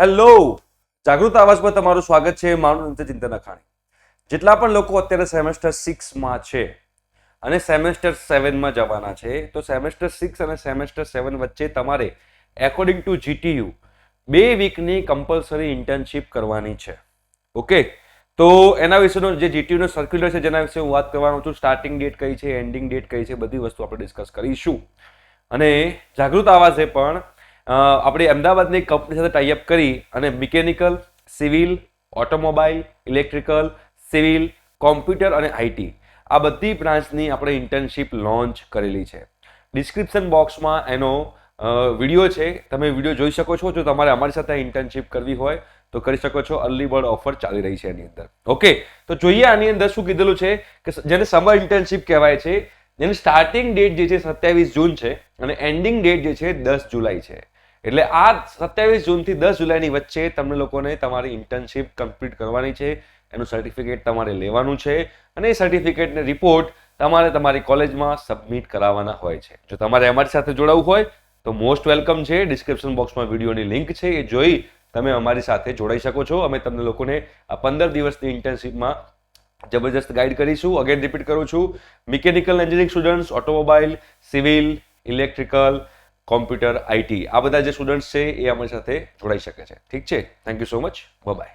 Hello, જાગૃત આવાજમાં તમારું સ્વાગત છે. મારું નામ છે ચિંતન અખાણી. જેટલા પણ લોકો અત્યારે સેમેસ્ટર 6માં છે અને સેમેસ્ટર 7માં જવાના છે, તો સેમેસ્ટર 6 અને સેમેસ્ટર 7 વચ્ચે તમારે એકોર્ડિંગ ટુ જીટીયુ 2 વીકની કમ્પલસરી ઇન્ટર્નશીપ કરવાની છે. ઓકે, તો એના વિશેનો જે જીટીયુનો સર્ક્યુલર છે, જેના વિશે હું વાત કરવાનો છું, સ્ટાર્ટિંગ ડેટ કઈ છે, એન્ડિંગ ડેટ કઈ છે, બધી વસ્તુ આપણે ડિસ્કસ કરીશું. અને જાગૃત આવાજે પણ આપણે અમદાવાદની કંપની સાથે ટાઈઅપ કરી અને mechanical, civil, automobile, electrical, civil, computer અને આઈટી આ બધી બ્રાન્ચની આપણે ઇન્ટર્નશીપ લોન્ચ કરેલી છે. ડિસ્ક્રિપ્શન બોક્સમાં એનો વિડીયો છે, તમે વિડીયો જોઈ શકો છો. જો તમારે અમારી સાથે ઇન્ટર્નશીપ કરવી હોય તો કરી શકો છો. અર્લી બર્ડ ઓફર ચાલી રહી છે એની અંદર. ઓકે, તો જોઈએ આની અંદર શું કીધેલું છે કે જેને સમર ઇન્ટર્નશીપ કહેવાય છે, જેની સ્ટાર્ટિંગ ડેટ જે છે 27 જૂન છે અને એન્ડિંગ ડેટ જે છે 10 જુલાઈ છે. એટલે આ 27 જૂનથી 10 જુલાઈની વચ્ચે તમને લોકોને તમારી ઇન્ટર્નશીપ કમ્પ્લીટ કરવાની છે. એનું સર્ટિફિકેટ તમારે લેવાનું છે અને એ સર્ટિફિકેટને રિપોર્ટ તમારે તમારી કોલેજમાં સબમિટ કરાવવાના હોય છે. જો તમારે અમારી સાથે જોડાવું હોય તો મોસ્ટ વેલકમ છે. ડિસ્ક્રિપ્શન બોક્સમાં વિડીયોની લિંક છે, એ જોઈ તમે અમારી સાથે જોડાઈ શકો છો. અમે તમને લોકોને આ 15 દિવસની ઇન્ટર્નશીપમાં જબરજસ્ત ગાઈડ કરીશું. અગેન રિપીટ કરું છું, mechanical engineering students, automobile, civil, electrical, computer, IT આ બધા જે સ્ટુડન્ટ્સ છે એ અમારી સાથે જોડાઈ શકે છે. ઠીક છે, thank you so much, by.